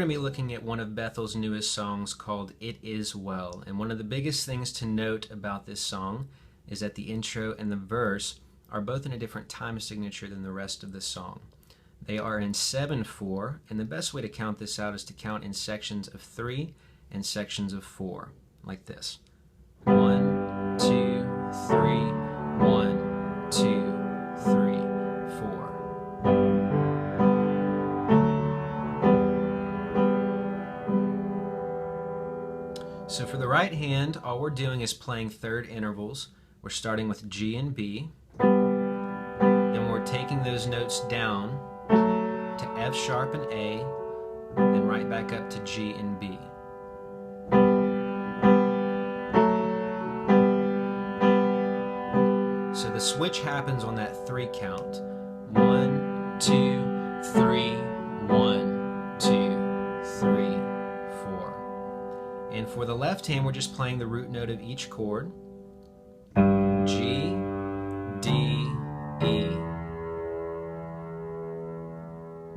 going to be looking at one of Bethel's newest songs called It Is Well. And one of the biggest things to note about this song is that the intro and the verse are both in a different time signature than the rest of the song. They are in 7/4, and the best way to count this out is to count in sections of 3 and sections of 4, like this. 1, 2, 3, 1, 2, 3, 4. So for the right hand, all we're doing is playing third intervals. We're starting with G and B, then we're taking those notes down to F sharp and A, then right back up to G and B. So the switch happens on that 3 count. 1, 2, 3, 1, 2, 3, 4. And for the left hand, we're just playing the root note of each chord. G, D, E.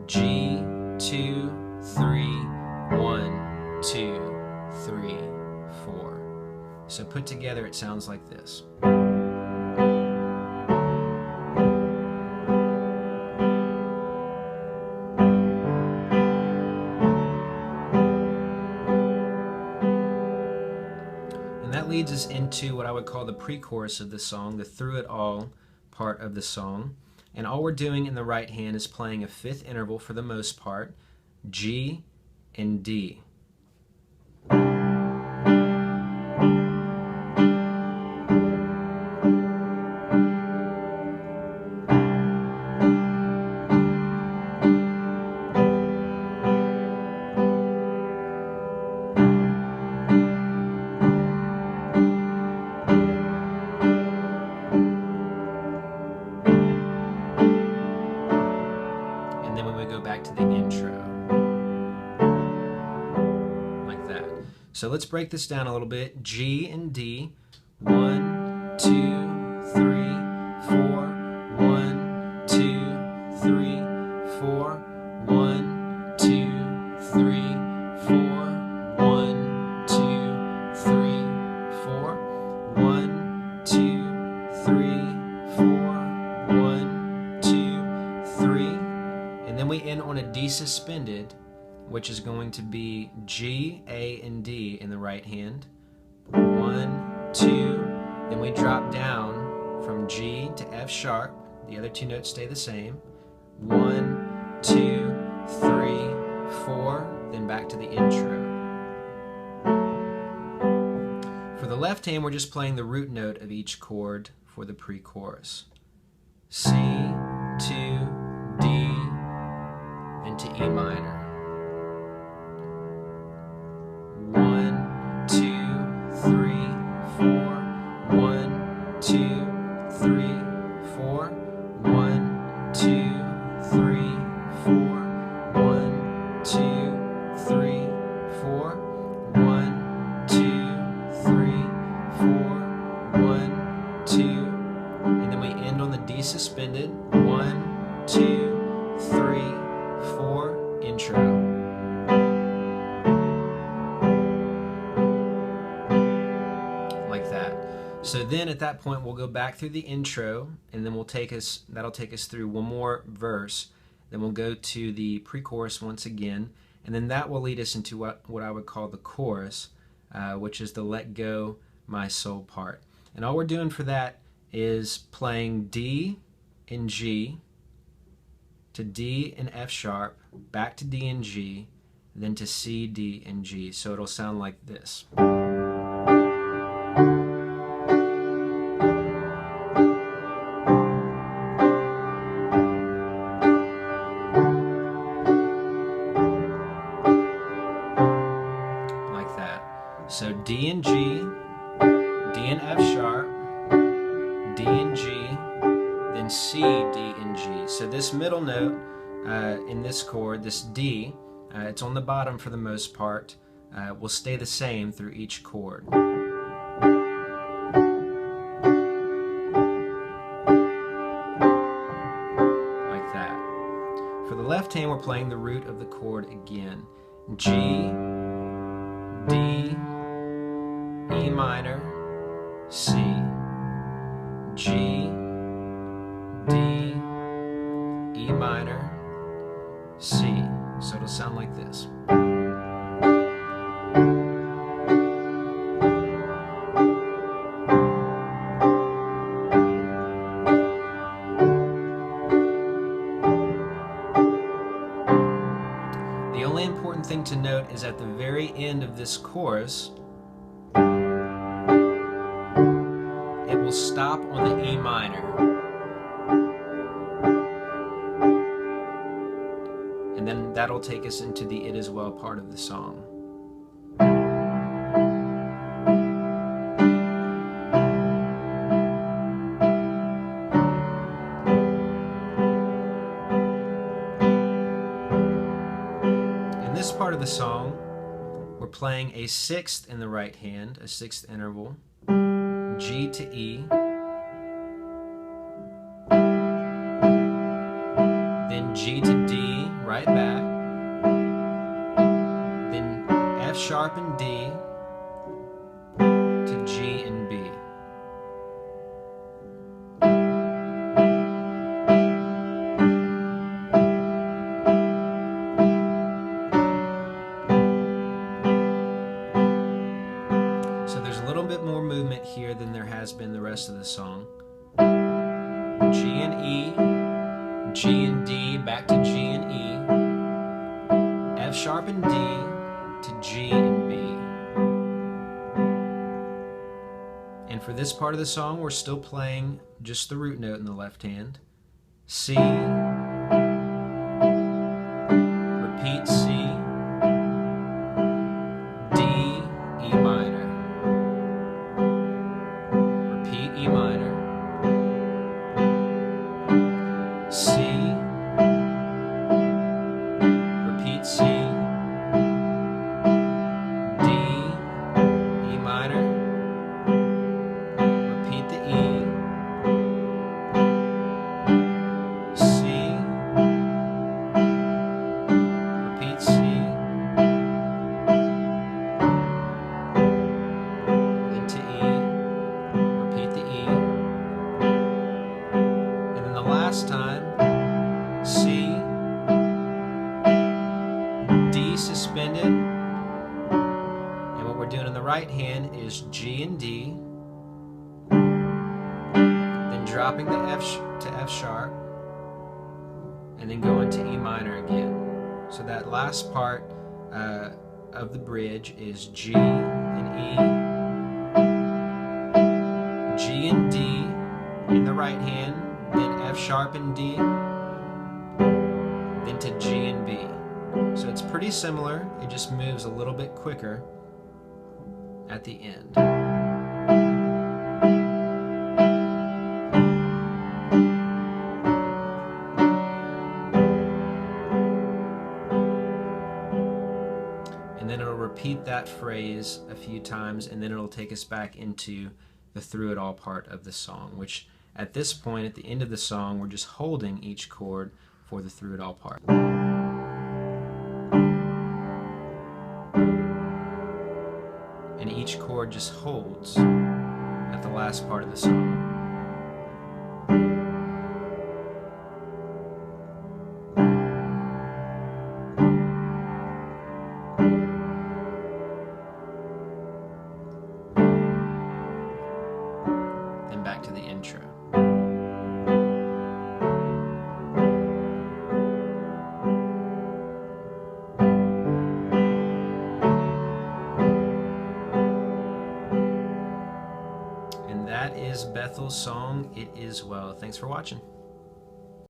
G, 2, 3, 1, 2, 3, 4. So put together it sounds like this. And that leads us into what I would call the pre-chorus of the song, the through it all part of the song. And all we're doing in the right hand is playing a 5th interval for the most part, G and D. And then when we go back to the intro, like that. So let's break this down a little bit. G and D, 1, 2, 3, 4, 1, 2, 3, 4, 1, 2, 3, 4, 1, 2, 3, 4, 1, 2, 3, 4, 1, 2, 3. And then we end on a D suspended, which is going to be G, A, and D in the right hand. 1, 2, then we drop down from G to F sharp. The other 2 notes stay the same. 1, 2, 3, 4, then back to the intro. For the left hand, we're just playing the root note of each chord for the pre-chorus. C, 2, D, then to E minor. 1, 2, 3, 4, 1, 2, 3, 4, 1, 2, 3, 4, 1, 2, 3, 4, 1, 2, 3, 4, 1, 2, and then we end on the D suspended. 1, 2, 3, 4, intro. Like that. So then at that point we'll go back through the intro, and then that'll take us through one more verse. Then we'll go to the pre-chorus once again, and then that will lead us into what I would call the chorus, which is the Let Go My Soul part. And all we're doing for that is playing D and G to D and F sharp, back to D and G, then to C, D, and G. So it'll sound like this. Like that. So D and G, D and F sharp, D and G, then C, D, and G. So this middle note in this chord, this D, it's on the bottom for the most part, will stay the same through each chord. left hand, we're playing the root of the chord again. G, D, E minor, C, G, D, E minor, C. So it'll sound like this. The only important thing to note is at the very end of this chorus, it will stop on the E minor. And then that'll take us into the It Is Well part of the song. In this part of the song, we're playing a sixth in the right hand, a sixth interval, G to E, then G to D, right back, then F sharp and D to G and B. So there's a little bit more movement here than there has been the rest of the song. G and E, G and D, back to G and E, F sharp and D to G and B. And for this part of the song, we're still playing just the root note in the left hand. C, repeat C, D, E minor, repeat E minor, C, repeat C, D, E minor, repeat the E, C, repeat C, into E, repeat the E, and then the last time, C, D suspended, and what we're doing in the right hand is G and D, then dropping the F to F sharp, and then going to E minor again. So that last part of the bridge is G and E, G and D in the right hand, then F sharp and D, then to G and B. So it's pretty similar, it just moves a little bit quicker at the end. And then it'll repeat that phrase a few times, and then it'll take us back into the Through It All part of the song, which at this point, at the end of the song, we're just holding each chord for the Through It All part. And each chord just holds at the last part of the song. Then back to the intro. And that is Bethel's song, It Is Well. Thanks for watching.